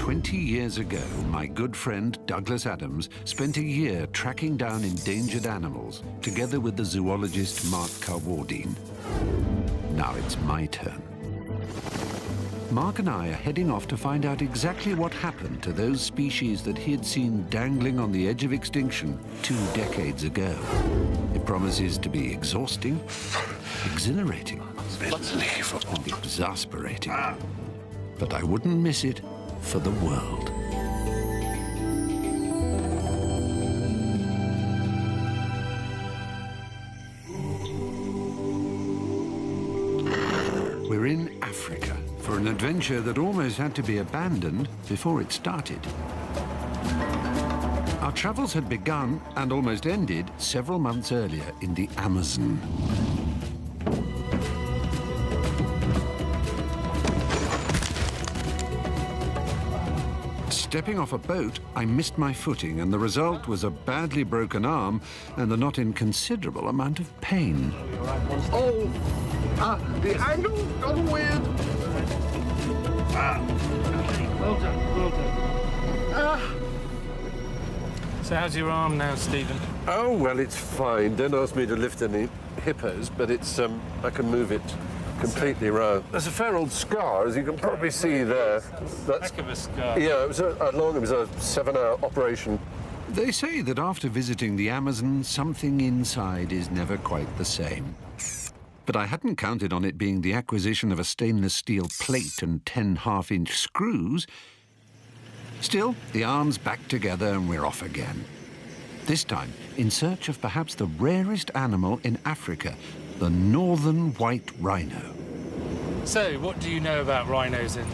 20 years ago, my good friend Douglas Adams spent a year tracking down endangered animals, together with the zoologist Mark Carwardine. Now it's my turn. Mark and I are heading off to find out exactly what happened to those species that he had seen dangling on the edge of extinction 2 decades ago. It promises to be exhausting, exhilarating, and exasperating. But I wouldn't miss it for the world. We're in Africa for an adventure that almost had to be abandoned before it started. Our travels had begun and almost ended several months earlier in the Amazon. Stepping off a boat, I missed my footing, and the result was a badly broken arm and a not inconsiderable amount of pain. Oh, the handle's gone weird. Well done. So how's your arm now, Stephen? Oh, well, it's fine. Don't ask me to lift any hippos, but it's, I can move it completely round. There's a fair old scar, as you can probably see there. That's Heck of a scar. Yeah, it was a 7-hour operation. They say that after visiting the Amazon, something inside is never quite the same. But I hadn't counted on it being the acquisition of a stainless steel plate and 10 half-inch screws. Still, the arm's back together and we're off again. This time, in search of perhaps the rarest animal in Africa, the Northern White Rhino. So, what do you know about rhinos in?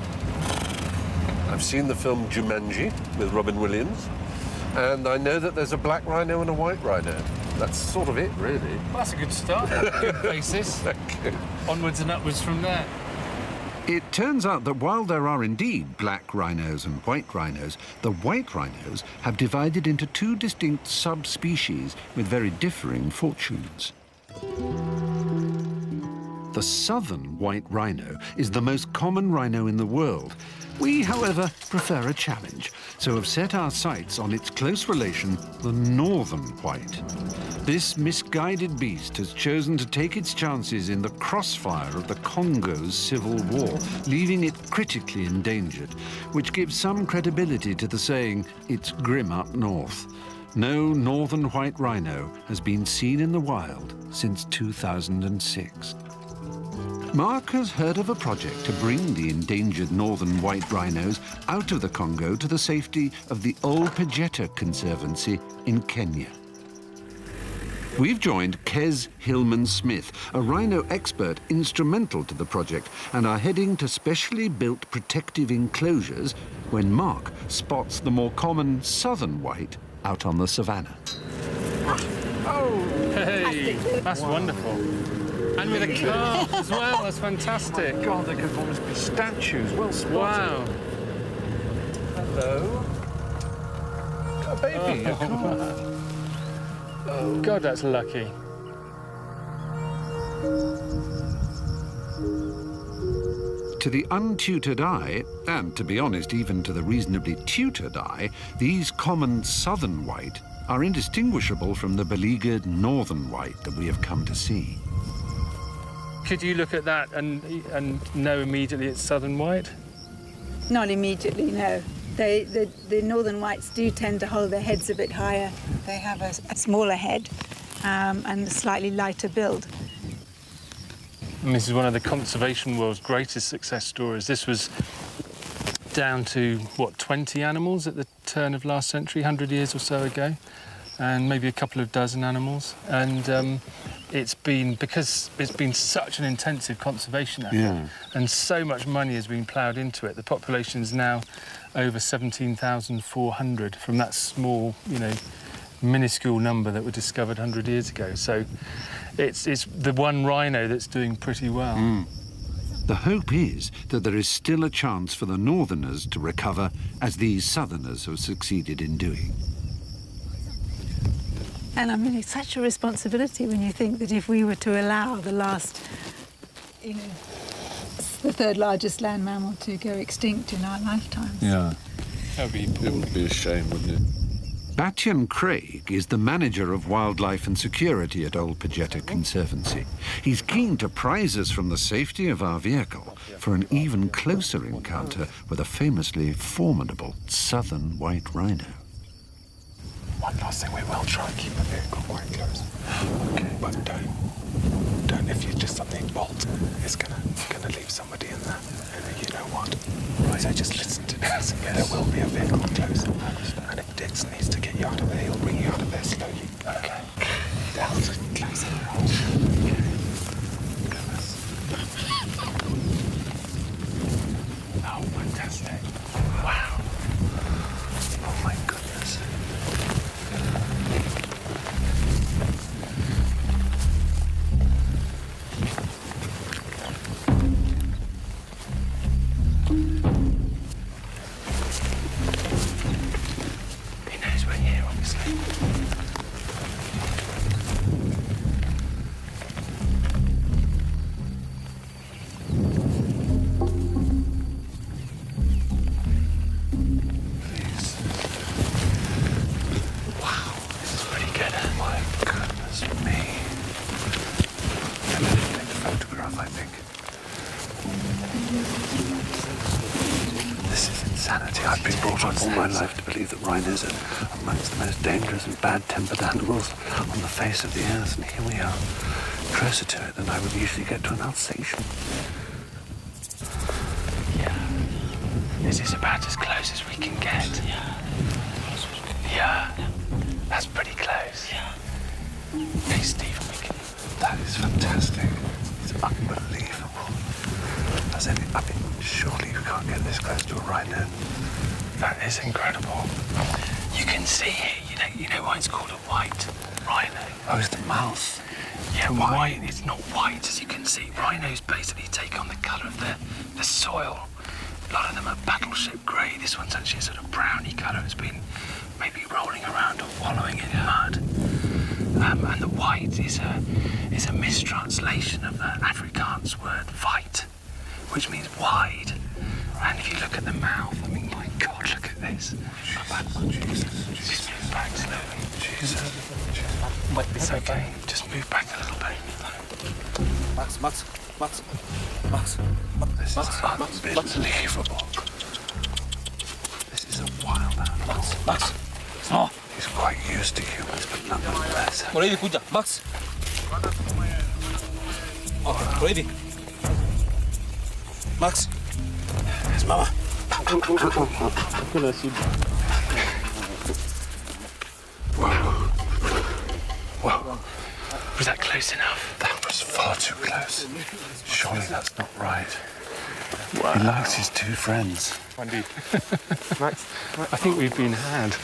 I've seen the film Jumanji with Robin Williams, and I know that there's a black rhino and a white rhino. That's sort of it, really. Well, that's a good start. Good basis. Thank you. Onwards and upwards from there. It turns out that while there are indeed black rhinos and white rhinos, the white rhinos have divided into 2 distinct subspecies with very differing fortunes. The southern white rhino is the most common rhino in the world. We, however, prefer a challenge, so have set our sights on its close relation, the northern white. This misguided beast has chosen to take its chances in the crossfire of the Congo's civil war, leaving it critically endangered, which gives some credibility to the saying, "It's grim up north." No northern white rhino has been seen in the wild since 2006. Mark has heard of a project to bring the endangered northern white rhinos out of the Congo to the safety of the Ol Pejeta Conservancy in Kenya. We've joined Kes Hillman-Smith, a rhino expert instrumental to the project, and are heading to specially built protective enclosures when Mark spots the more common southern white out on the savannah. Oh! Hey, that's wonderful. And with a car as well, that's fantastic. God, they could almost be statues. Well spotted. Wow. Hello. A baby. Oh, God, that's lucky. To the untutored eye, and to be honest, even to the reasonably tutored eye, these common southern white are indistinguishable from the beleaguered northern white that we have come to see. Could you look at that and know immediately it's southern white? Not immediately, no. The northern whites do tend to hold their heads a bit higher. They have a smaller head and a slightly lighter build. And this is one of the conservation world's greatest success stories. This was down to, what, 20 animals at the turn of last century, 100 years or so ago, and maybe a couple of dozen animals. And because it's been such an intensive conservation effort, and so much money has been ploughed into it, the population is now over 17,400 from that small, minuscule number that were discovered 100 years ago. So it's the one rhino that's doing pretty well. The hope is that there is still a chance for the northerners to recover, as these southerners have succeeded in doing. And I mean, it's such a responsibility when you think that if we were to allow the last, the 3rd largest land mammal to go extinct in our lifetimes. Yeah. That would be It would be a shame, wouldn't it? Batyan Craig is the manager of wildlife and security at Old Pagetta Conservancy. He's keen to prize us from the safety of our vehicle for an even closer encounter with a famously formidable southern white rhino. One last thing, we will try and keep the vehicle quite close. Okay. But don't, if you just suddenly bolt, it's gonna leave somebody in there. And you know what? Right. So just listen to this. Yes. There will be a vehicle close. And if Dix needs to get you out of there, he'll bring you out of there slowly. Okay. Down, close. Oh, fantastic. Wow. Oh my goodness. He knows we're here, obviously. I've been brought up all my life to believe that rhinos are amongst the most dangerous and bad-tempered animals on the face of the earth, and here we are, closer to it than I would usually get to an Alsatian. Yeah. This is about as close as we can get. Yeah. That's pretty close. Yeah. Hey, Stephen, that is fantastic. It's unbelievable. Surely you can't get this close to a rhino. That is incredible. You can see here, you know why it's called a white rhino? Oh, it's the mouth. Yeah, white. It's not white, as you can see. Rhinos basically take on the colour of the soil. A lot of them are battleship grey. This one's actually a sort of browny colour. It's been maybe rolling around or wallowing in mud. And the white is a mistranslation of the Afrikaans word white, which means wide. And if you look at the mouth, I mean, my God, look at this. Jesus. Just move back slowly. Jesus. It's okay. Just move back a little bit. Max. This is unbelievable. This is a wild animal. Max. Oh. He's quite used to humans, but nonetheless. Brady, cuida. Max. Oh, Brady. Max. Yes, Mama. Whoa. Was that close enough? That was far too close. Surely that's not right. Wow. He likes his two friends. Andy. Max, I think we've been had.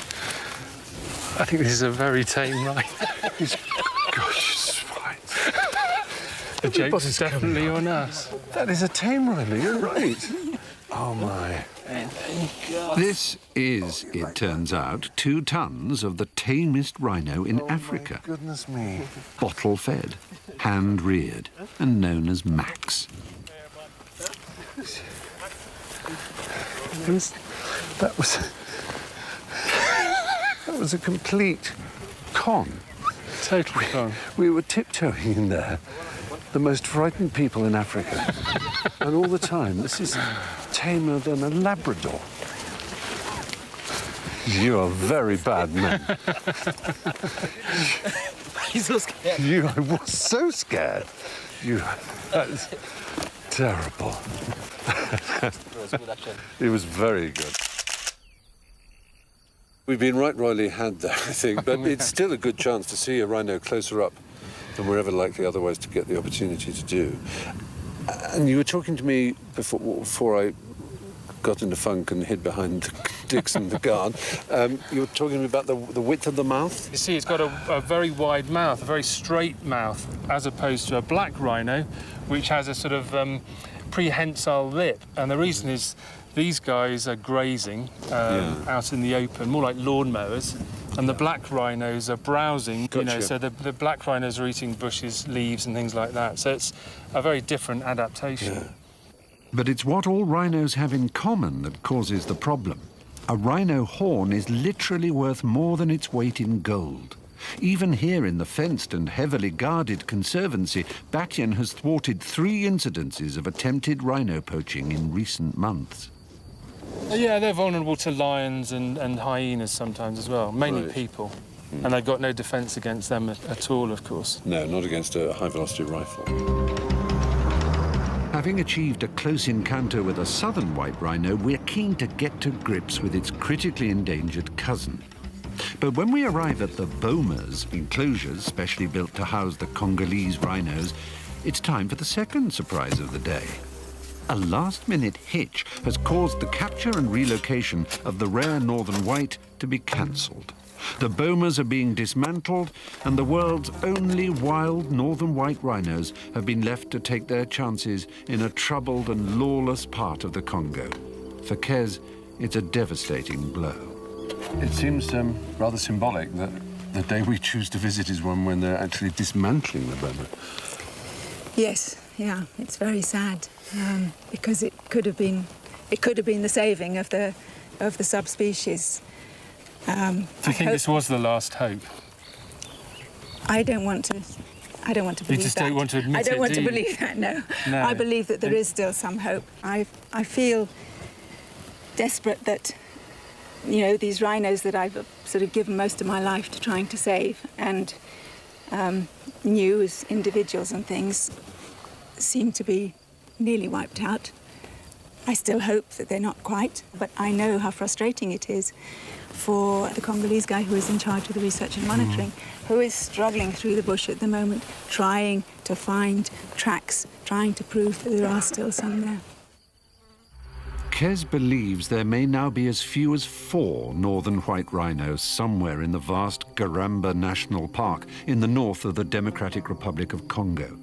I think this is a very tame rhino. Gosh, swines. The joke's definitely on us. That is a tame rhino, you're right. Oh, my. This is, it turns out, 2 tons of the tamest rhino in Africa. My goodness me. Bottle-fed, hand-reared, and known as Max. That was a complete con. Totally con. We were tiptoeing in there, the most frightened people in Africa. And all the time, this is tamer than a Labrador. You are very bad men. He's so scared. I was so scared. That is terrible. It was very good. We've been right royally had there, I think, but it's still a good chance to see a rhino closer up than we're ever likely otherwise to get the opportunity to do. And you were talking to me before I got into funk and hid behind Dix and the guard. You were talking to me about the width of the mouth? You see, it's got a very wide mouth, a very straight mouth, as opposed to a black rhino, which has a sort of prehensile lip. And the reason is these guys are grazing out in the open, more like lawnmowers, and the black rhinos are browsing, Gotcha. So the black rhinos are eating bushes, leaves and things like that. So it's a very different adaptation. But it's what all rhinos have in common that causes the problem. A rhino horn is literally worth more than its weight in gold. Even here in the fenced and heavily guarded conservancy, Batyan has thwarted 3 incidences of attempted rhino poaching in recent months. Yeah, they're vulnerable to lions and hyenas sometimes as well, mainly Right. people. And they've got no defence against them at all, of course. No, not against a high-velocity rifle. Having achieved a close encounter with a southern white rhino, we're keen to get to grips with its critically endangered cousin. But when we arrive at the bomas, enclosures specially built to house the Congolese rhinos, it's time for the second surprise of the day. A last-minute hitch has caused the capture and relocation of the rare northern white to be cancelled. The bomas are being dismantled, and the world's only wild northern white rhinos have been left to take their chances in a troubled and lawless part of the Congo. For Kez, it's a devastating blow. It seems rather symbolic that the day we choose to visit is one when they're actually dismantling the boma. Yes, yeah, it's very sad because it could have been the saving of the subspecies. Do you think this was the last hope? I don't want to believe that. You just don't want to admit I don't it, want do to you? believe that, no. No. I believe that there is still some hope. I feel desperate that, you know, these rhinos that I've sort of given most of my life to trying to save and knew as individuals and things seem to be nearly wiped out. I still hope that they're not quite, but I know how frustrating it is for the Congolese guy who is in charge of the research and monitoring, who is struggling through the bush at the moment, trying to find tracks, trying to prove that there are still some there. Kez believes there may now be as few as 4 northern white rhinos somewhere in the vast Garamba National Park in the north of the Democratic Republic of Congo.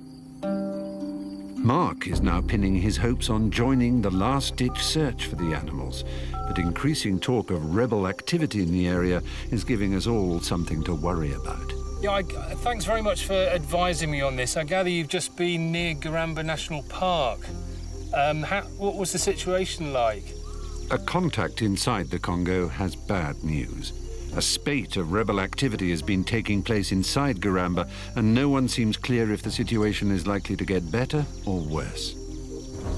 Mark is now pinning his hopes on joining the last-ditch search for the animals, but increasing talk of rebel activity in the area is giving us all something to worry about. Yeah, thanks very much for advising me on this. I gather you've just been near Garamba National Park. What was the situation like? A contact inside the Congo has bad news. A spate of rebel activity has been taking place inside Garamba, and no one seems clear if the situation is likely to get better or worse.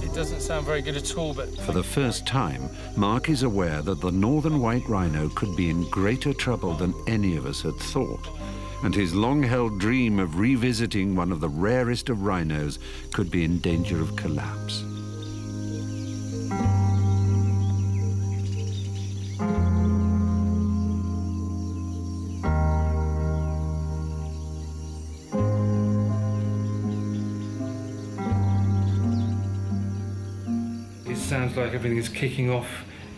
It doesn't sound very good at all, but... For the first time, Mark is aware that the northern white rhino could be in greater trouble than any of us had thought, and his long-held dream of revisiting one of the rarest of rhinos could be in danger of collapse. Sounds like everything is kicking off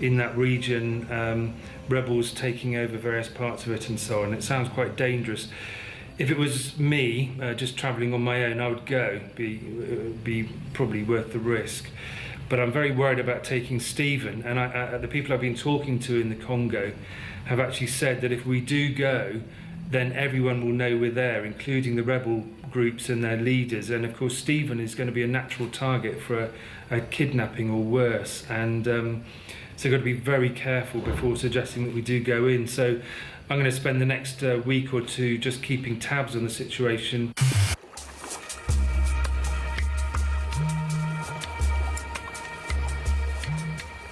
in that region, rebels taking over various parts of it and so on. It sounds quite dangerous. If it was me, just travelling on my own, I would go. Be probably worth the risk. But I'm very worried about taking Stephen, and the people I've been talking to in the Congo have actually said that if we do go, then everyone will know we're there, including the rebel groups and their leaders. And of course, Stephen is going to be a natural target for a kidnapping or worse. And so we've got to be very careful before suggesting that we do go in. So I'm going to spend the next week or two just keeping tabs on the situation.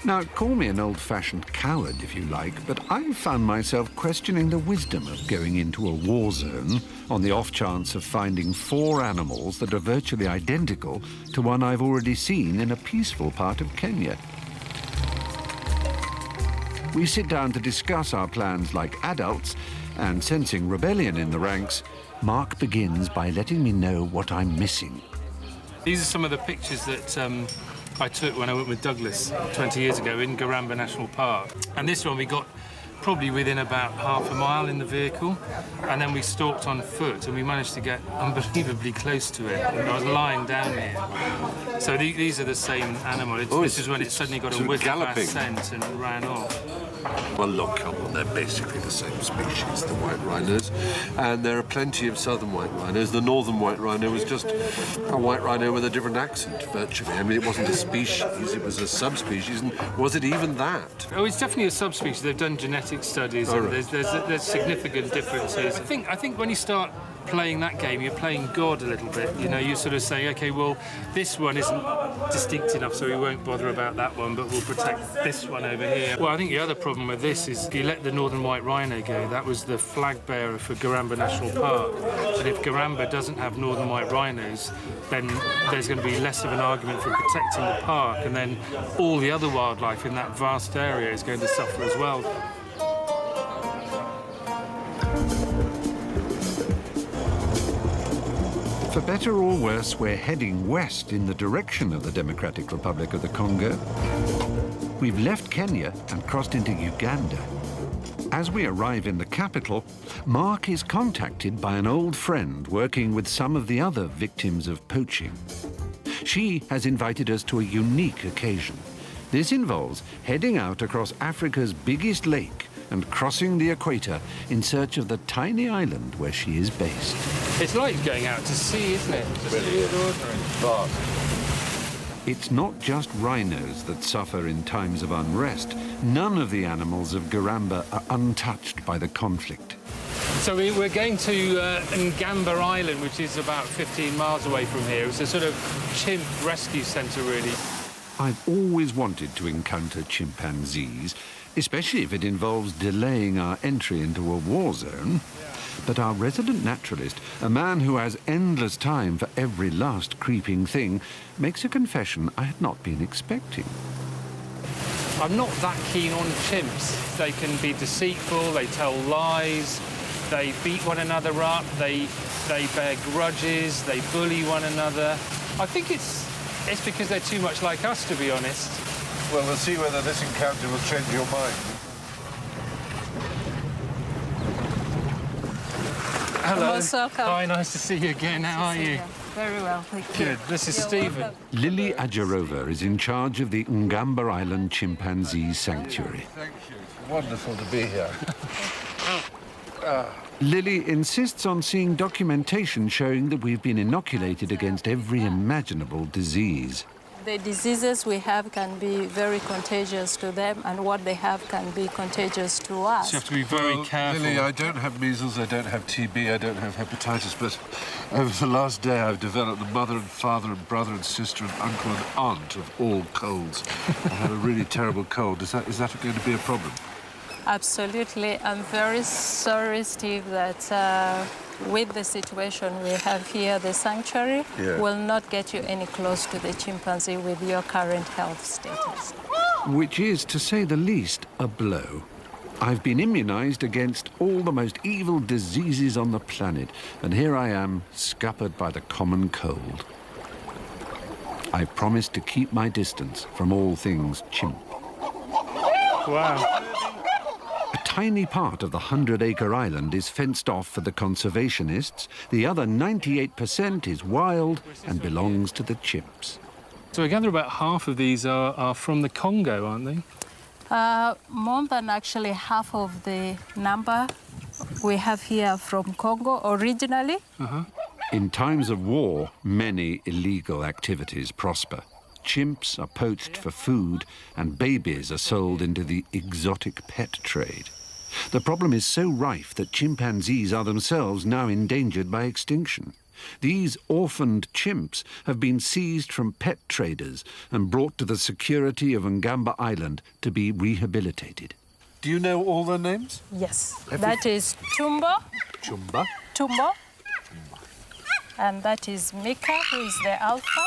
Now, call me an old-fashioned coward if you like, but I've found myself questioning the wisdom of going into a war zone on the off chance of finding 4 animals that are virtually identical to one I've already seen in a peaceful part of Kenya. We sit down to discuss our plans like adults, and sensing rebellion in the ranks, Mark begins by letting me know what I'm missing. These are some of the pictures that I took when I went with Douglas 20 years ago in Garamba National Park. And this one we got probably within about half a mile in the vehicle, and then we stalked on foot, and we managed to get unbelievably close to it. And I was lying down here. So these are the same animal. This is when it suddenly got a whiff of our scent and ran off. Well, look, come on, they're basically the same species, the white rhinos. And there are plenty of southern white rhinos. The northern white rhino was just a white rhino with a different accent, virtually. I mean, it wasn't a species, it was a subspecies, and was it even that? Oh, it's definitely a subspecies. They've done genetic studies, and there's significant differences. I think when you start playing that game, you're playing God a little bit. You know, you're sort of saying, OK, well, this one isn't distinct enough, so we won't bother about that one, but we'll protect this one over here. Well, I think the other problem with this is you let the Northern White Rhino go. That was the flag bearer for Garamba National Park. And if Garamba doesn't have Northern White Rhinos, then there's going to be less of an argument for protecting the park, and then all the other wildlife in that vast area is going to suffer as well. For better or worse, we're heading west in the direction of the Democratic Republic of the Congo. We've left Kenya and crossed into Uganda. As we arrive in the capital, Mark is contacted by an old friend working with some of the other victims of poaching. She has invited us to a unique occasion. This involves heading out across Africa's biggest lake and crossing the equator in search of the tiny island where she is based. It's like going out to sea, isn't it? Really extraordinary. It's not just rhinos that suffer in times of unrest. None of the animals of Garamba are untouched by the conflict. So we're going to Ngamba Island, which is about 15 miles away from here. It's a sort of chimp rescue centre, really. I've always wanted to encounter chimpanzees, especially if it involves delaying our entry into a war zone. But our resident naturalist, a man who has endless time for every last creeping thing, makes a confession I had not been expecting. I'm not that keen on chimps. They can be deceitful, they tell lies, they beat one another up, they bear grudges, they bully one another. I think it's because they're too much like us, to be honest. Well, we'll see whether this encounter will change your mind. Hello. Most welcome. Hi, nice to see you again. How are you? Very well, thank you. Good. This is Stephen. Lily Ajarova is in charge of the Ngamba Island Chimpanzee Sanctuary. Thank you. It's wonderful to be here. Lily insists on seeing documentation showing that we've been inoculated against every imaginable disease. The diseases we have can be very contagious to them, and what they have can be contagious to us. So you have to be very careful. Lily, I don't have measles, I don't have TB, I don't have hepatitis, but over the last day I've developed the mother and father and brother and sister and uncle and aunt of all colds. I have a really terrible cold. Is that going to be a problem? Absolutely. I'm very sorry, Steve, that with the situation we have here, the sanctuary will not get you any close to the chimpanzee with your current health status. Which is, to say the least, a blow. I've been immunized against all the most evil diseases on the planet, and here I am, scuppered by the common cold. I promised to keep my distance from all things chimp. Wow. A tiny part of the 100-acre island is fenced off for the conservationists. The other 98% is wild and belongs to the chimps. So I gather about half of these are from the Congo, aren't they? More than actually half of the number we have here from Congo originally. In times of war, many illegal activities prosper. Chimps are poached for food, and babies are sold into the exotic pet trade. The problem is so rife that chimpanzees are themselves now endangered by extinction. These orphaned chimps have been seized from pet traders and brought to the security of Ngamba Island to be rehabilitated. Do you know all their names? Yes. That is Tumbo. Chumba. Tumbo. And that is Mika, who is the alpha.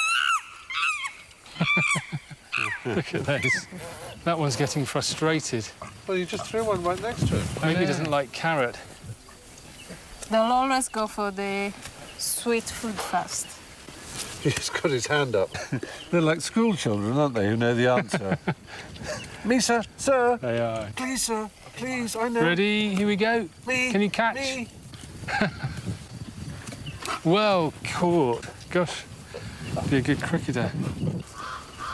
Look at those. That one's getting frustrated. Well, you just threw one right next to it. Maybe he doesn't like carrot. They'll always go for the sweet food first. He's got his hand up. They're like school children, aren't they, who know the answer? Me, sir. Sir. They are. Please, sir. Please, I know. Ready? Here we go. Me. Can you catch? Me. Well caught. Gosh, be a good cricketer.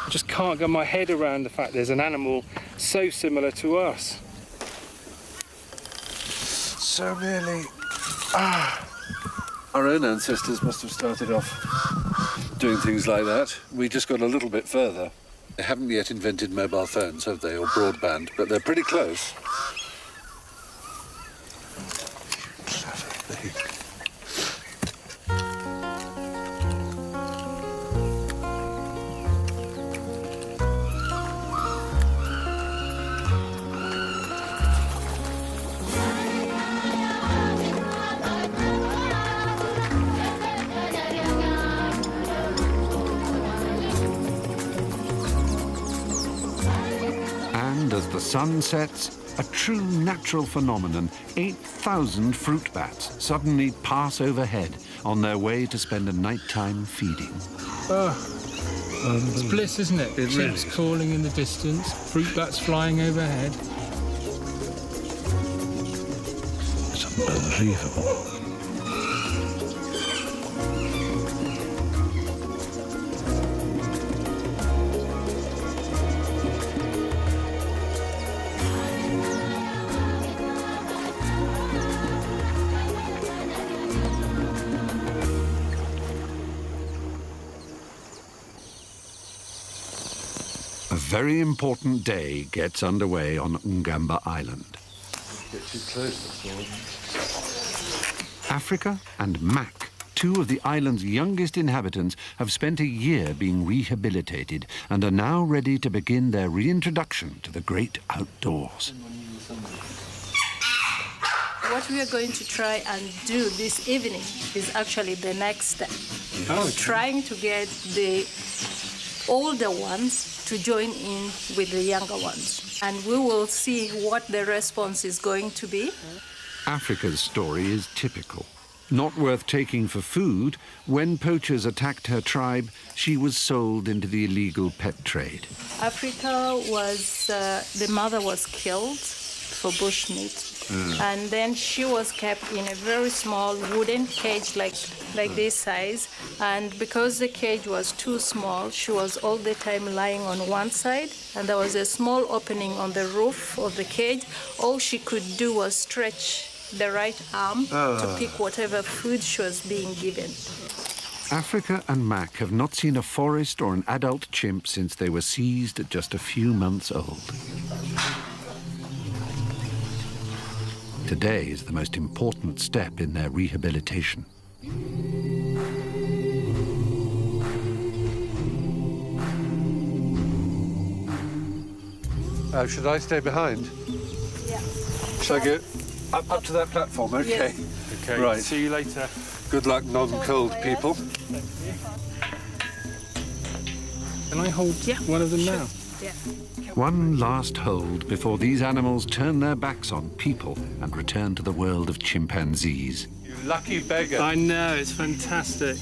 Just can't get my head around the fact there's an animal so similar to us. So nearly. Our own ancestors must have started off doing things like that. We just got a little bit further. They haven't yet invented mobile phones, have they, or broadband, but they're pretty close. And as the sun sets, a true natural phenomenon, 8,000 fruit bats suddenly pass overhead on their way to spend a nighttime feeding. It's bliss, isn't it? It really Chimps is. calling in the distance, fruit bats flying overhead. It's unbelievable. A very important day gets underway on Ungamba Island. Get too close, that's all. Africa and Mac, two of the island's youngest inhabitants, have spent a year being rehabilitated and are now ready to begin their reintroduction to the great outdoors. What we are going to try and do this evening is actually the next step. Trying to get the older ones to join in with the younger ones. And we will see what the response is going to be. Africa's story is typical. Not worth taking for food, when poachers attacked her tribe, she was sold into the illegal pet trade. Africa was, the mother was killed for bushmeat. And then she was kept in a very small wooden cage like this size. And because the cage was too small, she was all the time lying on one side. And there was a small opening on the roof of the cage. All she could do was stretch the right arm to pick whatever food she was being given. Africa and Mac have not seen a forest or an adult chimp since they were seized at just a few months old. Today is the most important step in their rehabilitation. Should I stay behind? Yeah. Shall I go up to that platform? Okay. Yes. Okay, Right. see you later. Good luck, non-cold people. Can I hold one of them now? Yeah. One last hold before these animals turn their backs on people and return to the world of chimpanzees. You lucky beggar. I know, it's fantastic.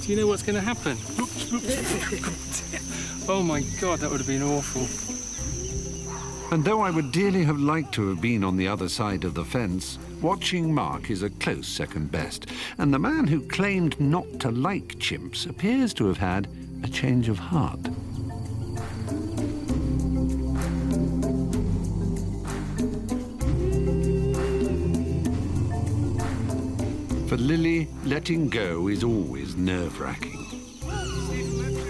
Do you know what's going to happen? Oh my God, that would have been awful. And though I would dearly have liked to have been on the other side of the fence, watching Mark is a close second best. And the man who claimed not to like chimps appears to have had a change of heart. For Lily, letting go is always nerve-wracking.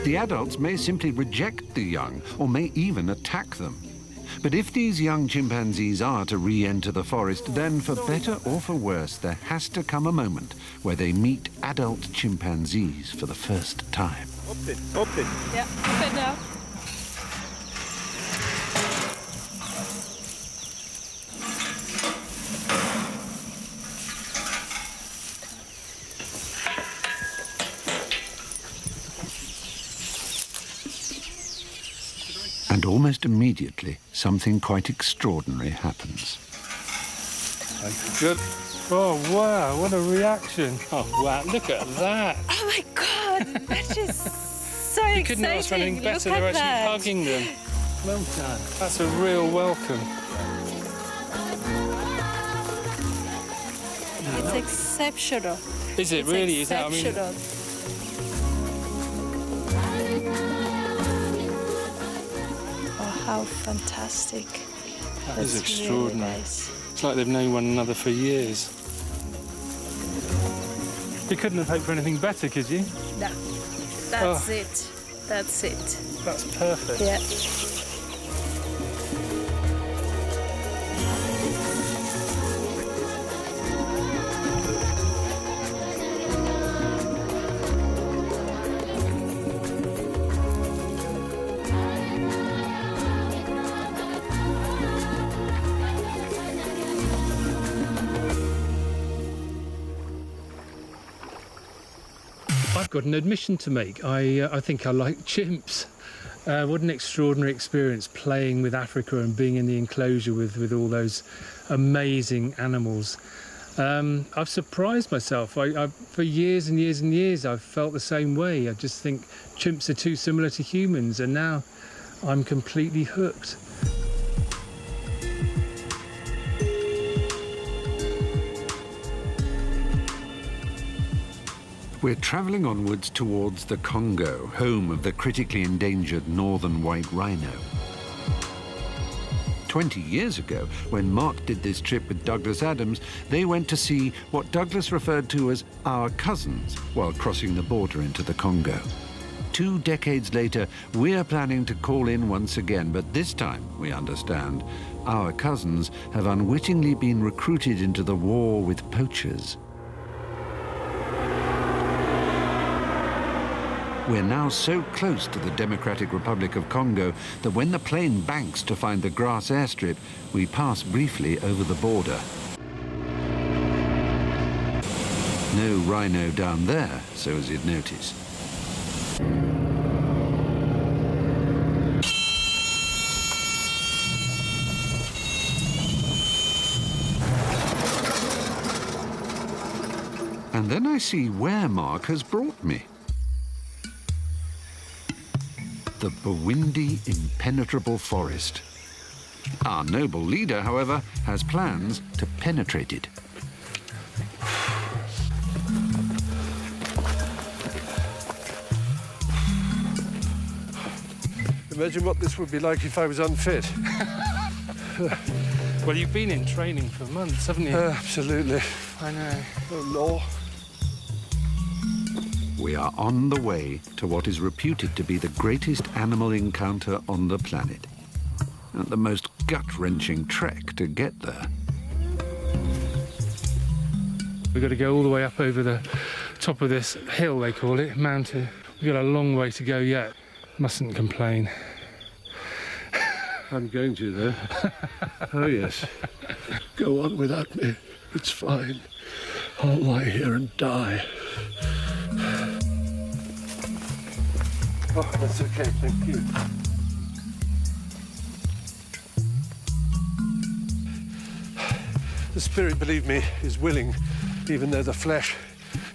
The adults may simply reject the young or may even attack them. But if these young chimpanzees are to re-enter the forest, then for better or for worse, there has to come a moment where they meet adult chimpanzees for the first time. Open. Yeah, open now. And almost immediately, something quite extraordinary happens. Good. Oh wow, what a reaction. Oh wow, look at that. Oh my God! God, that is so exciting. You couldn't ask for anything better. Look They're at actually that. hugging them. Well done. That's a real welcome. It's exceptional. Is it It's really? Is that? I mean, exceptional. Oh, how fantastic. that is That's extraordinary. Really nice. It's like they've known one another for years. You couldn't have hoped for anything better, could you? No, that's it. That's it. That's perfect. Yeah. I've got an admission to make. I think I like chimps. What an extraordinary experience playing with Africa and being in the enclosure with all those amazing animals. I've surprised myself. For years and years and years I've felt the same way. I just think chimps are too similar to humans, and now I'm completely hooked. We're travelling onwards towards the Congo, home of the critically endangered Northern White Rhino. 20 years ago, when Mark did this trip with Douglas Adams, they went to see what Douglas referred to as our cousins while crossing the border into the Congo. 2 decades later, we're planning to call in once again, but this time, we understand, our cousins have unwittingly been recruited into the war with poachers. We're now so close to the Democratic Republic of Congo that when the plane banks to find the grass airstrip, we pass briefly over the border. No rhino down there, so as you'd notice. And then I see where Mark has brought me. The Bawindi impenetrable forest. Our noble leader, however, has plans to penetrate it. Imagine what this would be like if I was unfit. Well, you've been in training for months, haven't you? Absolutely. I know. Oh, Lord. We are on the way to what is reputed to be the greatest animal encounter on the planet, and the most gut-wrenching trek to get there. We've got to go all the way up over the top of this hill, they call it, mountain. We've got a long way to go yet. Mustn't complain. I'm going to, though. Oh, yes. Go on without me. It's fine. I'll lie here and die. Oh, that's okay, thank you. The spirit, believe me, is willing, even though the flesh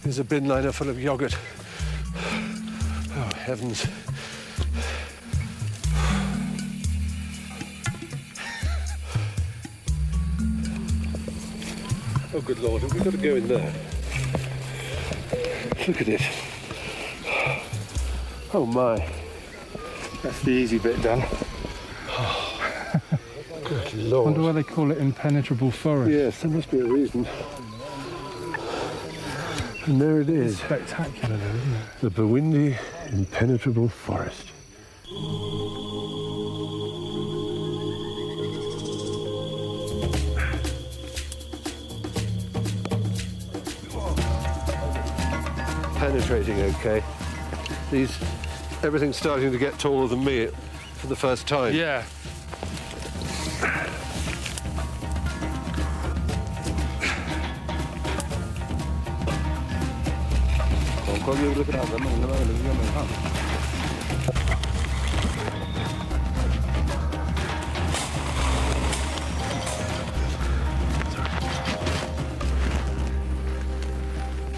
is a bin liner full of yogurt. Oh, heavens. Oh, good Lord, have we got to go in there? Look at it. Oh, my. That's the easy bit done. Good I Lord. wonder why they call it impenetrable forest. Yes, there must be a reason. And there it is. Spectacular, though, isn't it? The Bawindi impenetrable forest. Penetrating okay. Everything's starting to get taller than me for the first time. Yeah.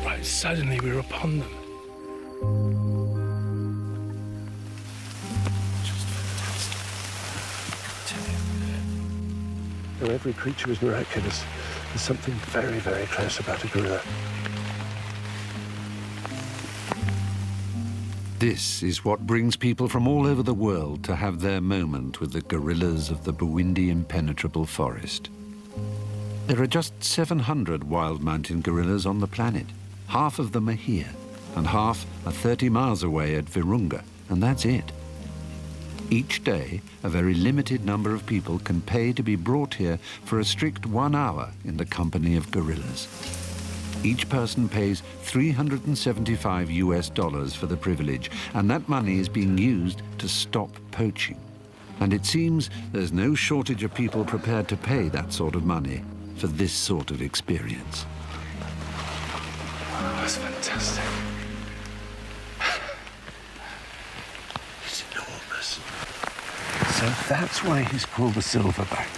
Right, suddenly we're upon them. Though every creature is miraculous, there's something very, very close about a gorilla. This is what brings people from all over the world to have their moment with the gorillas of the Bwindi impenetrable forest. There are just 700 wild mountain gorillas on the planet. Half of them are here, and half are 30 miles away at Virunga, and that's it. Each day, a very limited number of people can pay to be brought here for a strict 1 hour in the company of gorillas. Each person pays $375 for the privilege, and that money is being used to stop poaching. And it seems there's no shortage of people prepared to pay that sort of money for this sort of experience. Oh, that's fantastic. It's enormous. So that's why he's called the silverback.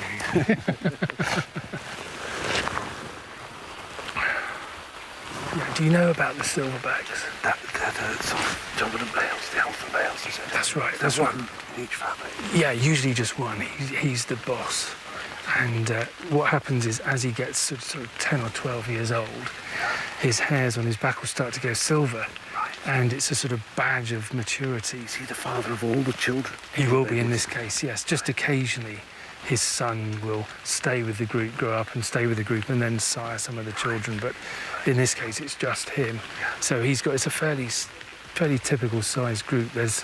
Do you know about the silverbacks? They're the sort of dominant males, the alpha males, is it? That's right, that's right. One in each family. Yeah, usually just one. He's the boss. And what happens is, as he gets sort of 10 or 12 years old, his hairs on his back will start to go silver. Right. And it's a sort of badge of maturity. Is he the father of all the children? He will be in this case, yes. Just occasionally, his son will stay with the group, grow up and stay with the group, and then sire some of the children. But in this case, it's just him. So it's a fairly typical sized group. There's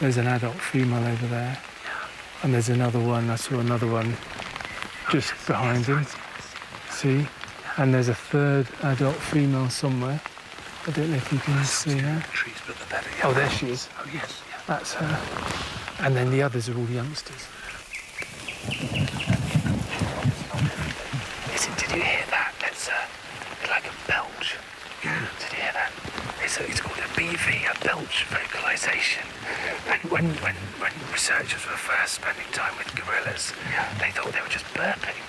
an adult female over there, and there's another one. I saw another one just behind him. See? And there's a third adult female somewhere. I don't know if you can see her. Trees, but the better. Oh, there she is. Oh, yes. That's her. And then the others are all youngsters. Listen, did you hear that? It's like a belch. Yeah. Did you hear that? It's called a BV, a belch vocalization. And when researchers were first spending time with gorillas, they thought they were just burping.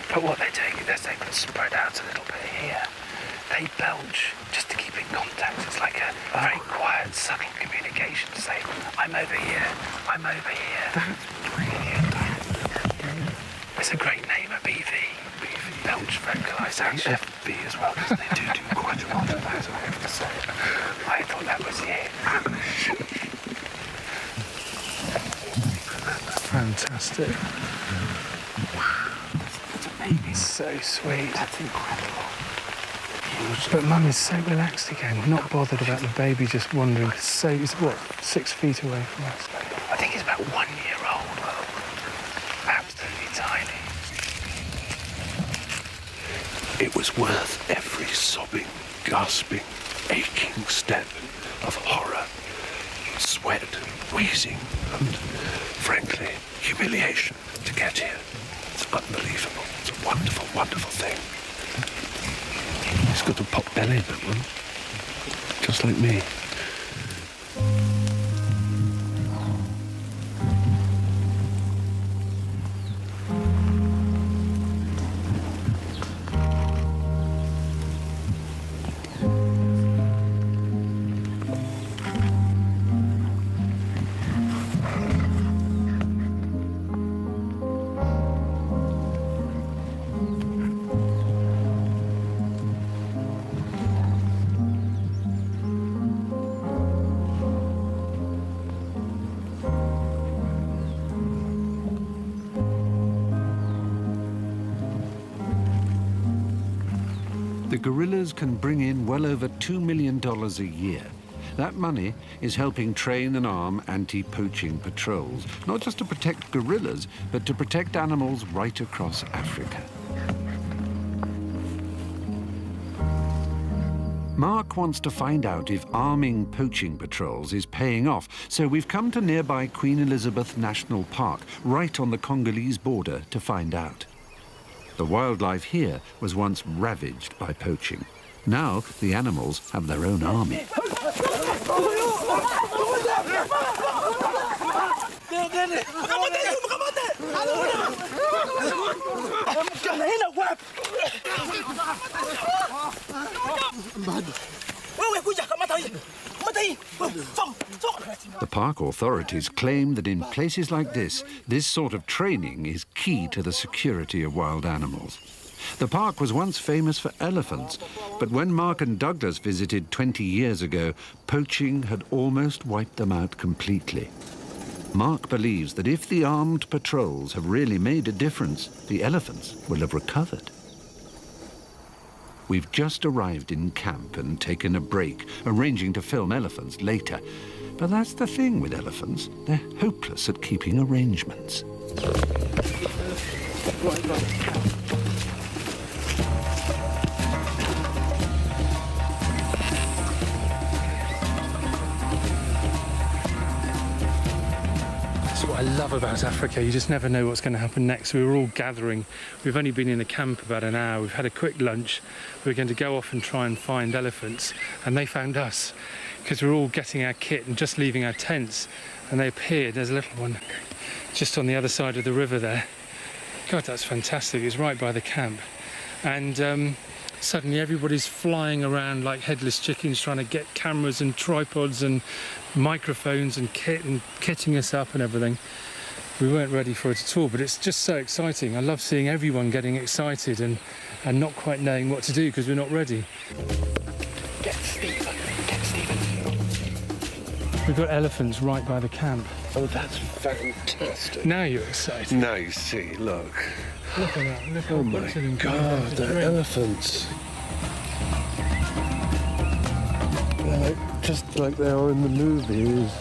But what they're doing is they can spread out a little bit here. They belch just to keep in contact. It's like a very quiet, subtle communication to say, I'm over here, I'm over here. That's brilliant. It's a great name, a BV. Belch vocalization. And FB as well, because they do quite a lot of that, I have to say. I thought that was it. Fantastic. That's amazing. So sweet. That's incredible. But Mum is so relaxed again, not bothered about the baby just wandering. So it's what, 6 feet away from us? I think he's about 1 year old. Absolutely tiny. It was worth every sobbing, gasping, aching step of horror, sweat, wheezing, and, frankly, humiliation to get here. It's unbelievable. It's a wonderful, wonderful thing. He's got a pot belly, that one. Just like me. The gorillas can bring in well over $2 million a year. That money is helping train and arm anti-poaching patrols, not just to protect gorillas, but to protect animals right across Africa. Mark wants to find out if arming poaching patrols is paying off, so we've come to nearby Queen Elizabeth National Park, right on the Congolese border, to find out. The wildlife here was once ravaged by poaching. Now the animals have their own army. The park park authorities claim that in places like this sort of training is key to the security of wild animals. The park was once famous for elephants, but when Mark and Douglas visited 20 years ago, poaching had almost wiped them out completely. Mark believes that if the armed patrols have really made a difference, the elephants will have recovered. We've just arrived in camp and taken a break, arranging to film elephants later. But that's the thing with elephants. They're hopeless at keeping arrangements. I love about Africa, you just never know what's going to happen next. We were all gathering. We've only been in the camp about an hour. We've had a quick lunch. We're going to go off and try and find elephants, and they found us because we're all getting our kit and just leaving our tents, and they appeared. There's a little one just on the other side of the river there. God, that's fantastic. It's right by the camp. And suddenly everybody's flying around like headless chickens trying to get cameras and tripods and microphones and kitting us up and everything. We weren't ready for it at all, but it's just so exciting. I love seeing everyone getting excited and not quite knowing what to do because we're not ready. Get Stephen. Get Stephen. We've got elephants right by the camp. Oh, that's fantastic. Now you're excited. Now you see, look. Look at that. Look at Oh my God, they're elephants. They're just like they are in the movies.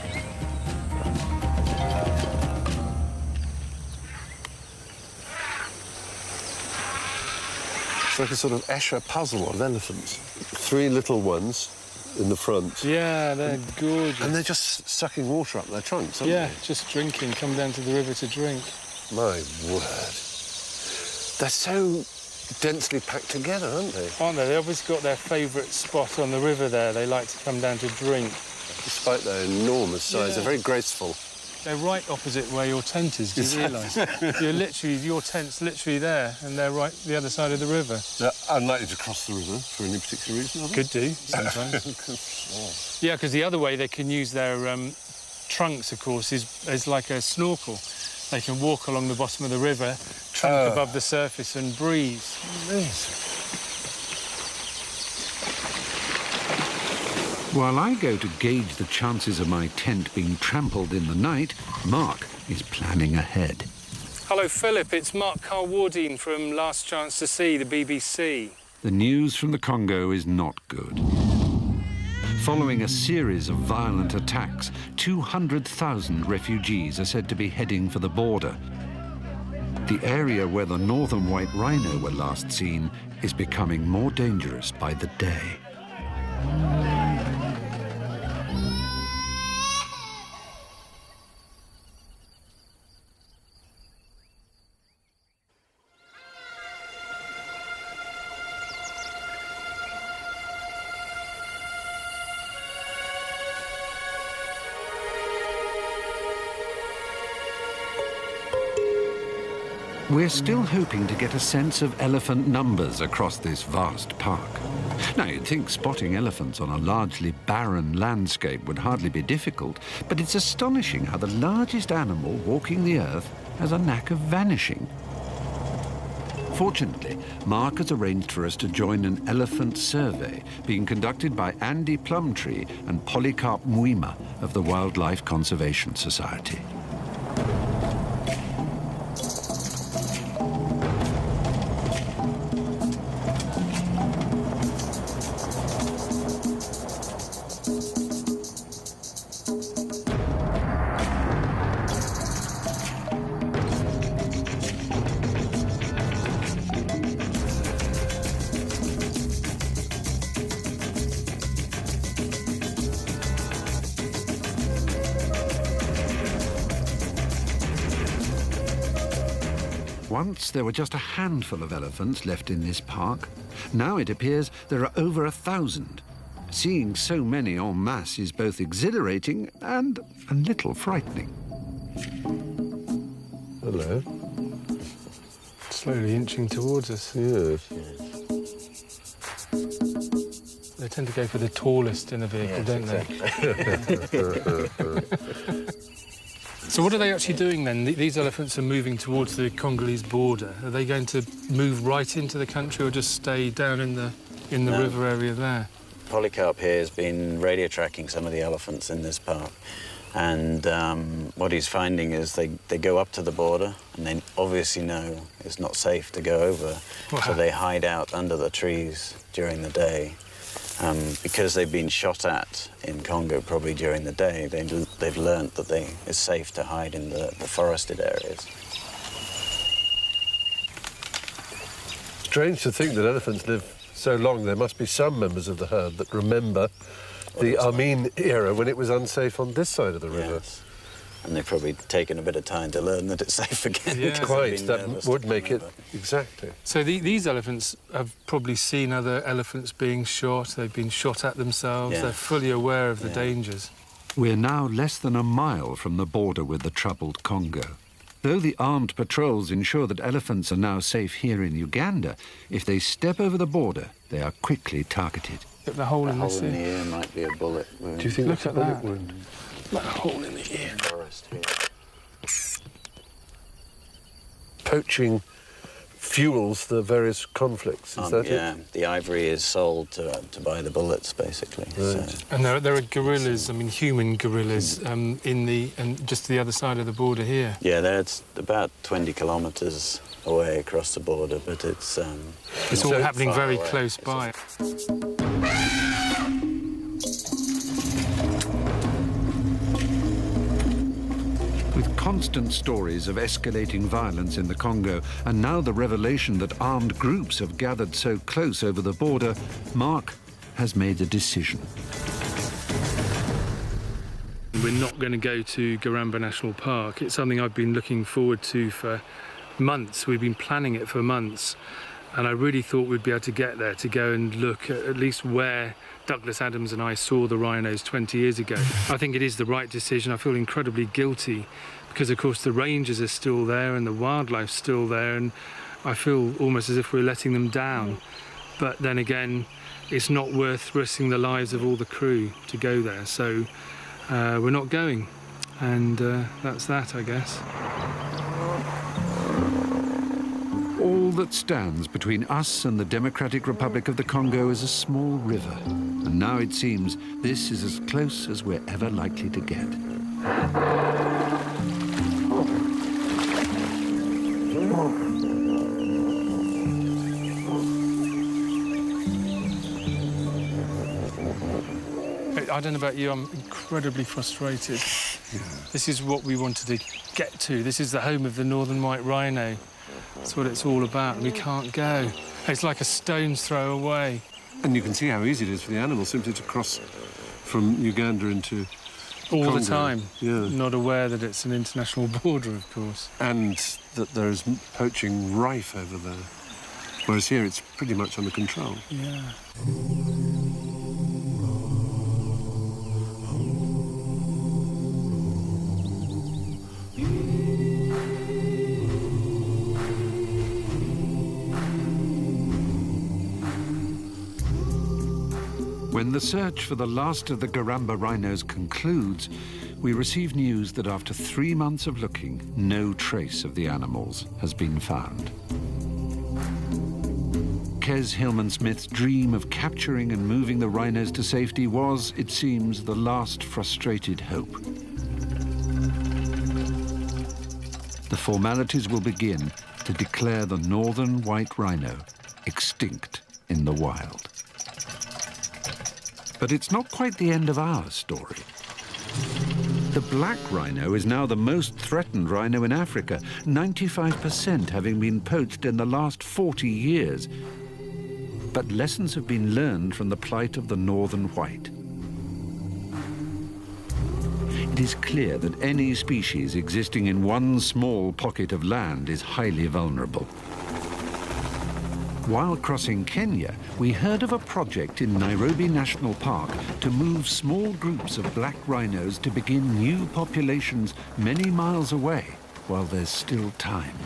It's like a sort of Escher puzzle of elephants. 3 little ones in the front. Yeah, they're gorgeous. And they're just sucking water up their trunks, aren't yeah, they? just drinking. Come down to the river to drink. My word. They're so densely packed together, aren't they? Aren't they? They've obviously got their favourite spot on the river there. They like to come down to drink. Despite their enormous size, Yeah. they're very graceful. They're right opposite where your tent is, do you realise? Your tent's literally there, and they're right the other side of the river. They're unlikely to cross the river for any particular reason, are they? Could do, sometimes. Yeah, because the other way they can use their trunks, of course, is like a snorkel. They can walk along the bottom of the river, trunk above the surface and breathe. While I go to gauge the chances of my tent being trampled in the night, Mark is planning ahead. Hello, Philip. It's Mark Carwardine from Last Chance to See, the BBC. The news from the Congo is not good. Following a series of violent attacks, 200,000 refugees are said to be heading for the border. The area where the Northern White Rhino were last seen is becoming more dangerous by the day. We're still hoping to get a sense of elephant numbers across this vast park. Now, you'd think spotting elephants on a largely barren landscape would hardly be difficult, but it's astonishing how the largest animal walking the earth has a knack of vanishing. Fortunately, Mark has arranged for us to join an elephant survey being conducted by Andy Plumtree and Polycarp Mwima of the Wildlife Conservation Society. Once there were just a handful of elephants left in this park. Now it appears there are over 1,000. Seeing so many en masse is both exhilarating and a little frightening. Hello. Slowly inching towards us. Yes. They're tend to go for the tallest in a vehicle, don't they? So what are they actually doing then? These elephants are moving towards the Congolese border. Are they going to move right into the country or just stay down in the river area there? Polycarp here has been radio tracking some of the elephants in this park. And what he's finding is they go up to the border and they obviously know it's not safe to go over. Wow. So they hide out under the trees during the day. Because they've been shot at in Congo probably during the day, they've learnt that it's safe to hide in the forested areas. Strange to think that elephants live so long. There must be some members of the herd that remember the Amin era when it was unsafe on this side of the river. Yes. And they've probably taken a bit of time to learn that it's safe again. Yeah. Quite, that would make it, exactly. So these elephants have probably seen other elephants being shot. They've been shot at themselves. Yeah. They're fully aware of the dangers. We're now less than a mile from the border with the troubled Congo. Though the armed patrols ensure that elephants are now safe here in Uganda, if they step over the border, they are quickly targeted. Look at the hole in the hole in the ear. ear might be a bullet wound. Do you think Look that's a at bullet that. wound? Like a hole in the ear. Forest here. Poaching fuels the various conflicts, is that Yeah, it? the ivory is sold to buy the bullets, basically. Right. So, And there are gorillas, I mean human gorillas, and just the other side of the border here. yeah, it's about 20 kilometres away across the border, but it's It's all so happening far very away. close by. With constant stories of escalating violence in the Congo, and now the revelation that armed groups have gathered so close over the border, Mark has made a decision. We're not going to go to Garamba National Park. It's something I've been looking forward to for months. We've been planning it for months. And I really thought we'd be able to get there to go and look at least where Douglas Adams and I saw the rhinos 20 years ago. I think it is the right decision. I feel incredibly guilty because, of course, the rangers are still there and the wildlife's still there, and I feel almost as if we're letting them down. But then again, it's not worth risking the lives of all the crew to go there. So we're not going, and that's that, I guess. All that stands between us and the Democratic Republic of the Congo is a small river. And now it seems this is as close as we're ever likely to get. I don't know about you, I'm incredibly frustrated. Yeah. This is what we wanted to get to. This is the home of the Northern White Rhino. That's what it's all about. We can't go. It's like a stone's throw away. And you can see how easy it is for the animal simply to cross from Uganda into all Congo. The time. Yeah. Not aware that it's an international border, of course. And that there's poaching rife over there. Whereas here it's pretty much under control. Yeah. When the search for the last of the Garamba rhinos concludes, we receive news that after 3 months of looking, no trace of the animals has been found. Kes Hillman-Smith's dream of capturing and moving the rhinos to safety was, it seems, the last frustrated hope. The formalities will begin to declare the Northern White Rhino extinct in the wild. But it's not quite the end of our story. The Black Rhino is now the most threatened rhino in Africa, 95% having been poached in the last 40 years. But lessons have been learned from the plight of the Northern White. It is clear that any species existing in one small pocket of land is highly vulnerable. While crossing Kenya, we heard of a project in Nairobi National Park to move small groups of black rhinos to begin new populations many miles away while there's still time.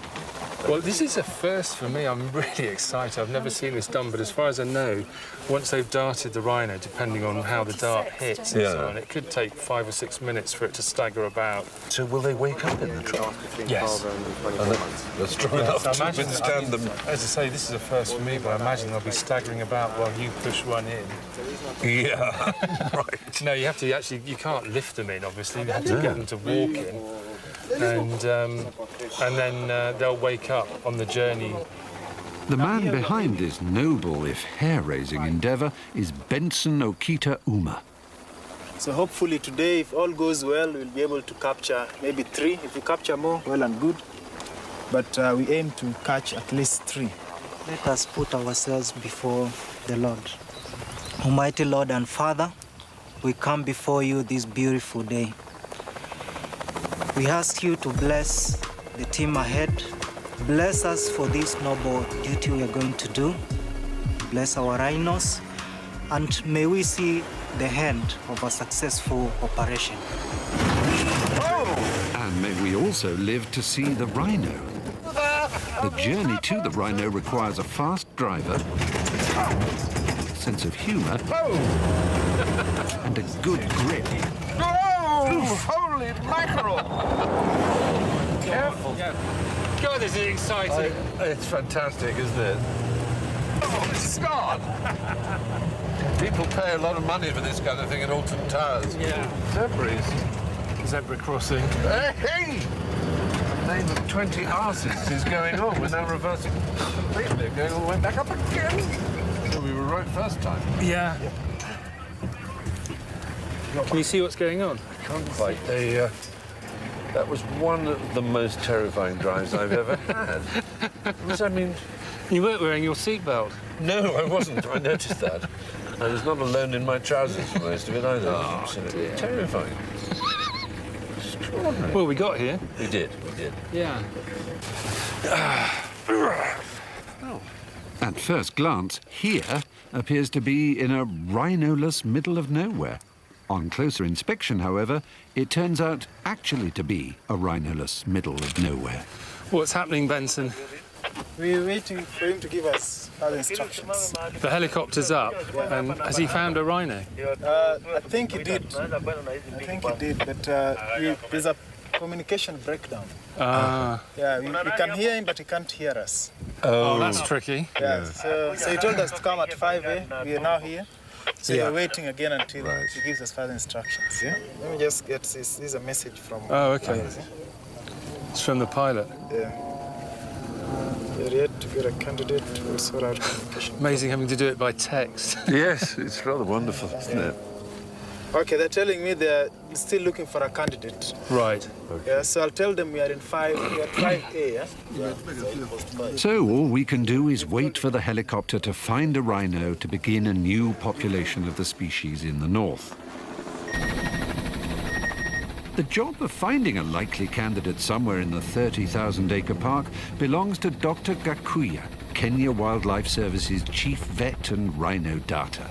Well, this is a first for me. I'm really excited. I've never seen this done, but as far as I know, once they've darted the rhino, depending on how the dart hits and so on, it could take 5 or 6 minutes for it to stagger about. So will they wake up in the trap? Yes. They're strong enough So I to imagine, withstand them. as I say, this is a first for me, but I imagine they'll be staggering about while you push one in. Yeah, right. No, you have to actually, you can't lift them in, obviously. You have to get them to walk in. And then they'll wake up on the journey. The man behind this noble, if hair-raising endeavour is Benson Okita Uma. So hopefully today, if all goes well, we'll be able to capture maybe 3. If we capture more, well and good. But we aim to catch at least 3. Let us put ourselves before the Lord. Almighty Lord and Father, we come before you this beautiful day. We ask you to bless the team ahead. Bless us for this noble duty we are going to do. Bless our rhinos, and may we see the end of a successful operation. And may we also live to see the rhino. The journey to the rhino requires a fast driver, sense of humour, and a good grip. Holy mackerel! Careful. God, this is exciting. It's fantastic, isn't it? Oh, it's gone! People pay a lot of money for this kind of thing at Alton Towers. Yeah. Zebra crossing. Hey! Name of 20 arses is going on. We're now reversing completely, going all the way back up again. So we were right first time. Yeah. Can you see what's going on? Can't quite. That was one of the most terrifying drives I've ever had. You weren't wearing your seatbelt. No, I wasn't. I noticed that. I was not alone in my trousers for most of it either. Oh, Absolutely terrifying. Extraordinary. Well, we got here. We did. Yeah. At first glance, here appears to be in a rhinoless middle of nowhere. On closer inspection, however, it turns out actually to be a rhinoless middle of nowhere. What's happening, Benson? We're waiting for him to give us further instructions. The helicopter's up, and has he found a rhino? I think he did. But there's a communication breakdown. Yeah, we can hear him, but he can't hear us. Oh, that's tricky. Yeah, so he told us to come at 5 a.m. We are now here. So we're waiting again until he gives us further instructions. Yeah? Let me just get this. This is a message from... Oh, okay. It's from the pilot. Yeah. We're yet to get a candidate to sort out communication. Amazing having to do it by text. Yes, it's rather wonderful, isn't it? Okay, they're telling me they're still looking for a candidate. Right. Yeah, so I'll tell them we are at 5A, yeah? So all we can do is wait for the helicopter to find a rhino to begin a new population of the species in the north. The job of finding a likely candidate somewhere in the 30,000-acre park belongs to Dr. Gakuya, Kenya Wildlife Service's chief vet and rhino darter.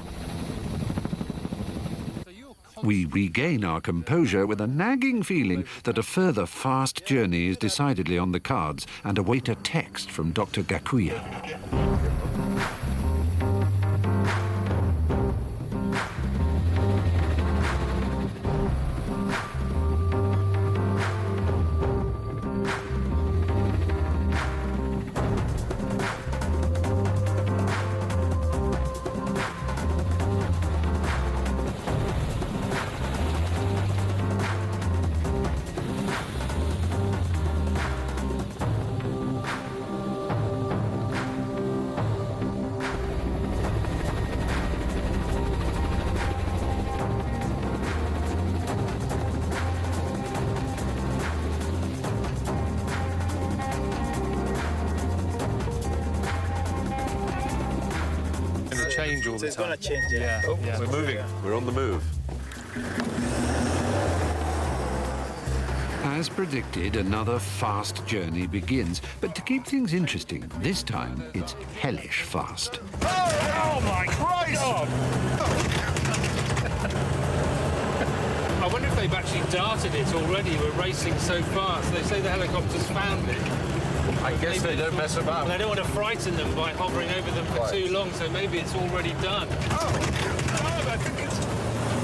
We regain our composure with a nagging feeling that a further fast journey is decidedly on the cards and await a text from Dr. Gakuya. Change all the It's time. going to change, yeah. We're moving. We're on the move. As predicted, another fast journey begins. But to keep things interesting, this time it's hellish fast. Oh my Christ! I wonder if they've actually darted it already. We're racing so fast. They say the helicopter's found it. I guess they don't mess about. I don't want to frighten them by hovering over them for too long, so maybe it's already done. Oh,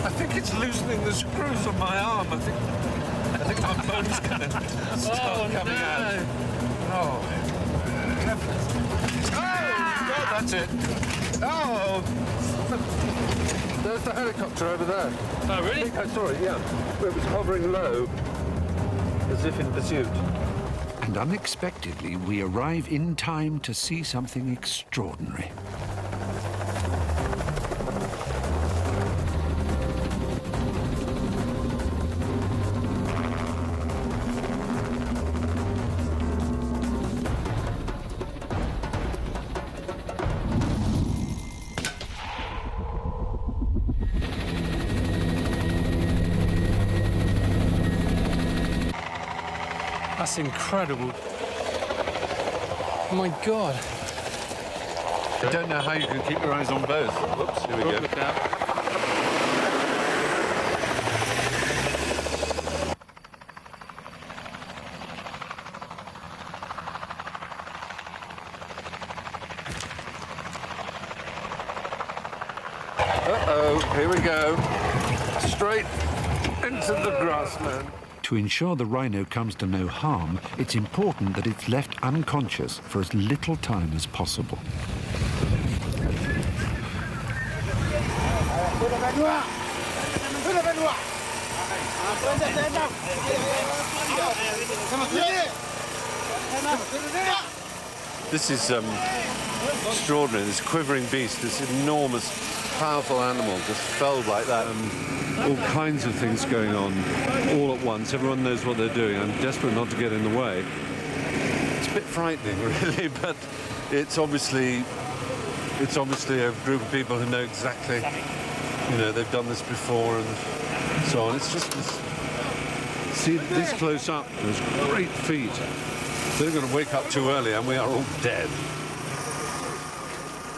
I think it's loosening the screws on my arm. I think my bone's going to start coming out. Oh. That's it. Oh! There's the helicopter over there. Oh, really? I think I saw it, yeah. It was hovering low, as if in pursuit. And unexpectedly, we arrive in time to see something extraordinary. That's incredible. Oh my God. I don't know how you can keep your eyes on both. Whoops, here we go. Look out. Uh-oh, here we go. Straight into the grassland. To ensure the rhino comes to no harm, it's important that it's left unconscious for as little time as possible. This is extraordinary, this quivering beast, this enormous, powerful animal just felled like that. All kinds of things going on all at once. Everyone knows what they're doing. I'm desperate not to get in the way. It's a bit frightening, really, but it's obviously a group of people who know exactly, they've done this before and so on. It's just see this close up, those great feet. They're going to wake up too early and we are all dead.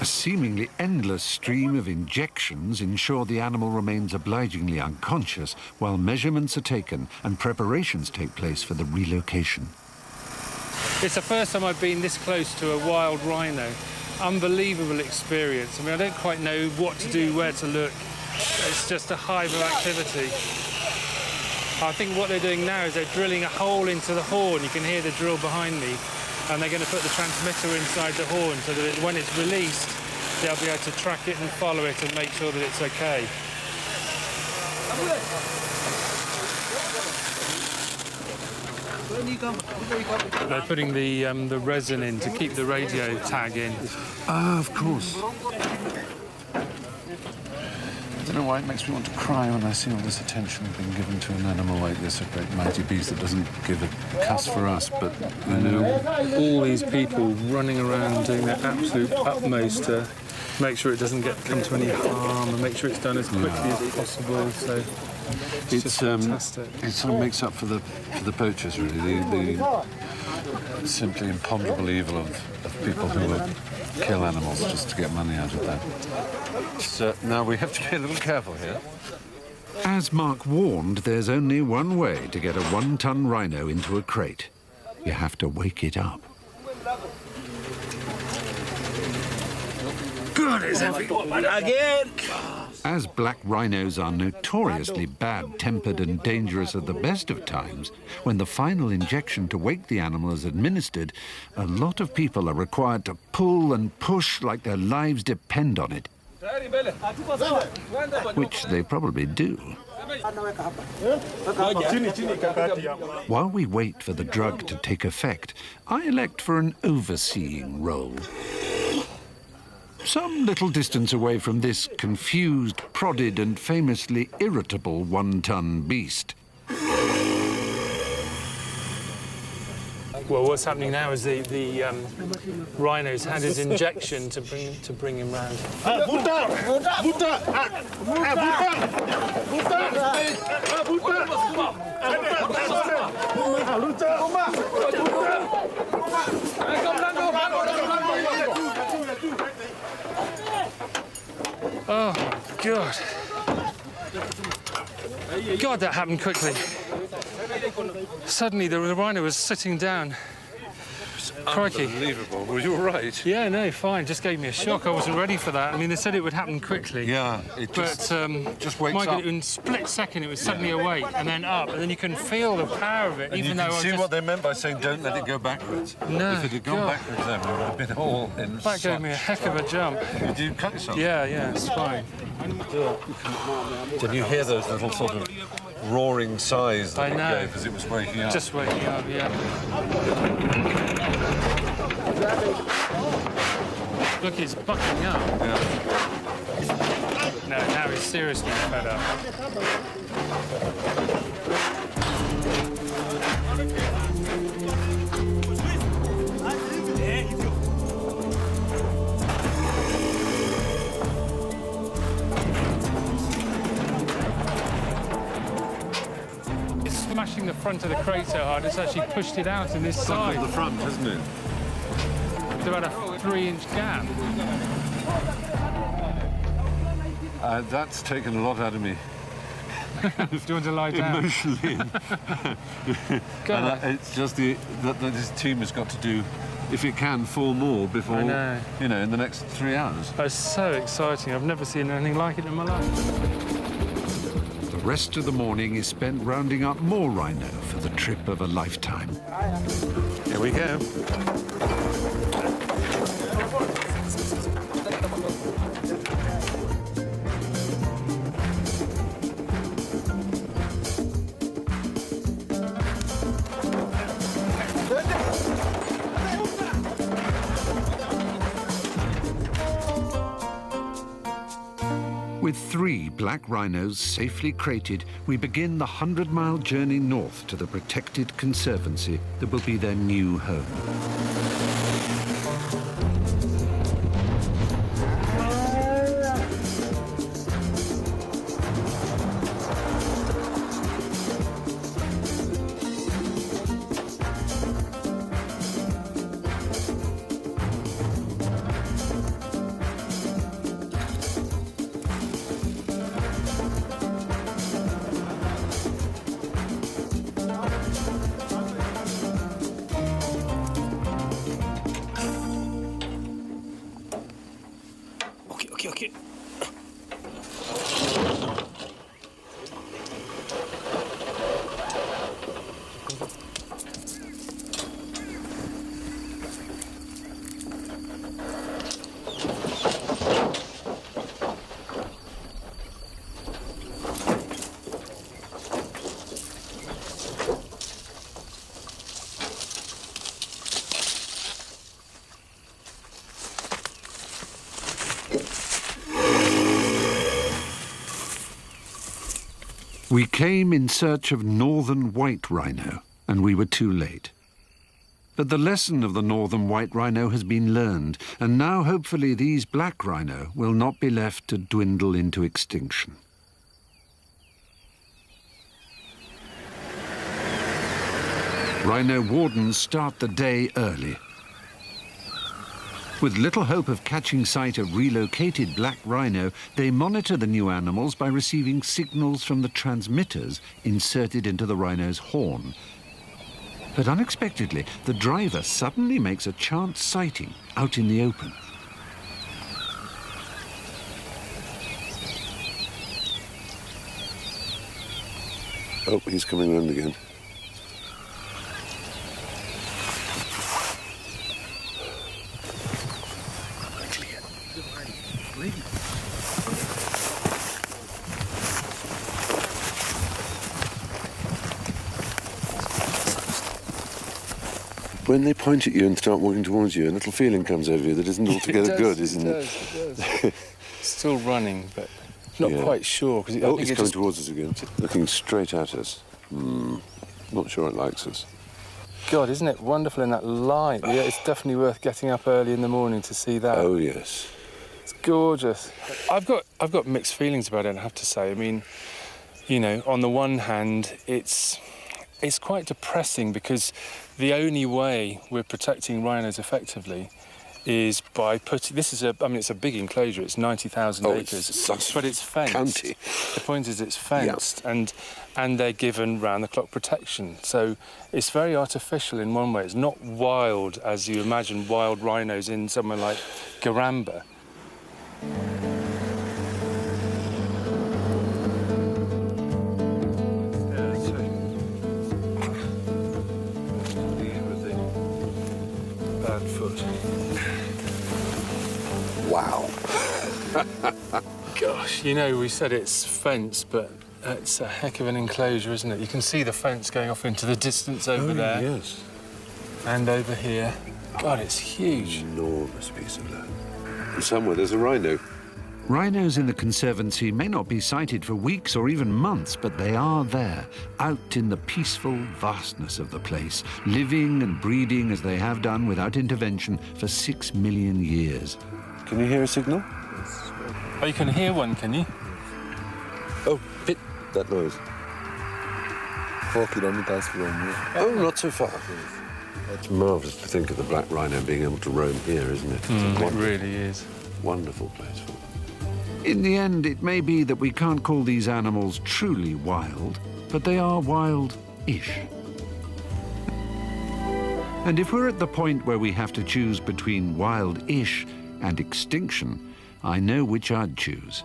A seemingly endless stream of injections ensure the animal remains obligingly unconscious while measurements are taken and preparations take place for the relocation. It's the first time I've been this close to a wild rhino. Unbelievable experience. I mean, I don't quite know what to do, where to look. It's just a hive of activity. I think what they're doing now is they're drilling a hole into the horn. You can hear the drill behind me. And they're going to put the transmitter inside the horn so that when it's released, they'll be able to track it and follow it and make sure that it's okay. They're putting the resin in to keep the radio tag in. Ah, of course. I don't know why it makes me want to cry when I see all this attention being given to an animal like this, a great mighty beast that doesn't give a cuss for us, but, all these people running around doing their absolute utmost to make sure it doesn't come to any harm and make sure it's done as quickly as possible. So it's just fantastic. It sort of makes up for the poachers, really, the simply imponderable evil of people who will kill animals just to get money out of that. So now we have to be a little careful here. As Mark warned, there's only one way to get a 1-ton rhino into a crate. You have to wake it up. Good as everyone again. As black rhinos are notoriously bad-tempered and dangerous at the best of times, when the final injection to wake the animal is administered, a lot of people are required to pull and push like their lives depend on it. Which they probably do. While we wait for the drug to take effect, I elect for an overseeing role. Some little distance away from this confused, prodded and famously irritable 1-ton beast. Well, what's happening now is the rhino's had his injection to bring him round. Oh, God. God, that happened quickly. Suddenly, the rhino was sitting down Crikey. Unbelievable. Were you all right? Yeah, no, fine. Just gave me a shock. I wasn't ready for that. I mean, they said it would happen quickly. Yeah, it just wakes my God, up. in a split second, it was suddenly awake and then up, and then you can feel the power of it. And even you though can I see just... what they meant by saying don't let it go backwards. No, if it had gone backwards, then we would have been all in. That gave me a heck of a jump. Did you cut yourself? Yeah, it's fine. Did you hear those little sort of roaring sighs that I know. it gave as it was waking up? Just waking up, yeah. Look, it's bucking up. Yeah. No, now he's seriously fed up. It's smashing the front of the crate so hard, it's actually pushed it out in this side. Of the front, hasn't it? It's about a 3-inch gap. That's taken a lot out of me. Do you want to lie down? Emotionally. It's just that this team has got to do, if it can, 4 more before, you know, in the next 3 hours. It's so exciting. I've never seen anything like it in my life. The rest of the morning is spent rounding up more rhino for the trip of a lifetime. Here we go. With 3 black rhinos safely crated, we begin the 100-mile journey north to the protected conservancy that will be their new home. Okay. We came in search of Northern White Rhino, and we were too late. But the lesson of the Northern White Rhino has been learned, and now hopefully these Black Rhino will not be left to dwindle into extinction. Rhino wardens start the day early. With little hope of catching sight of relocated black rhino, they monitor the new animals by receiving signals from the transmitters inserted into the rhino's horn. But unexpectedly, the driver suddenly makes a chance sighting out in the open. Oh, he's coming round again. When they point at you and start walking towards you, a little feeling comes over you that isn't altogether good, isn't it? It does. Still running, but not quite sure. He's coming towards us again, looking straight at us. Not sure it likes us. God, isn't it wonderful in that light? Yeah, it's definitely worth getting up early in the morning to see that. Oh, yes. It's gorgeous. I've got mixed feelings about it, I have to say. I mean, you know, on the one hand, it's quite depressing because the only way we're protecting rhinos effectively is by putting... This is it's a big enclosure. It's 90,000 acres. But it's fenced. County. The point is it's fenced, and they're given round-the-clock protection. So it's very artificial in one way. It's not wild as you imagine wild rhinos in somewhere like Garamba. Bad foot. Wow. Gosh, you know, we said it's fenced, but it's a heck of an enclosure, isn't it? You can see the fence going off into the distance over there. Yes. And over here. God, it's huge. Enormous piece of land. And somewhere there's a rhino. Rhinos in the Conservancy may not be sighted for weeks or even months, but they are there, out in the peaceful vastness of the place, living and breeding as they have done without intervention for 6 million years. Can you hear a signal? Oh, you can hear one, can you? Oh, hit that noise. Oh, not so far. It's marvellous to think of the Black Rhino being able to roam here, isn't it? It really is. Wonderful place for them. In the end, it may be that we can't call these animals truly wild, but they are wild-ish. And if we're at the point where we have to choose between wild-ish and extinction, I know which I'd choose.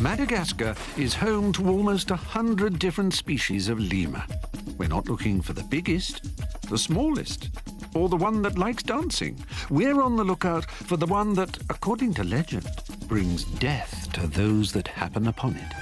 Madagascar is home to almost 100 different species of lemur. We're not looking for the biggest, the smallest, or the one that likes dancing. We're on the lookout for the one that, according to legend, brings death to those that happen upon it.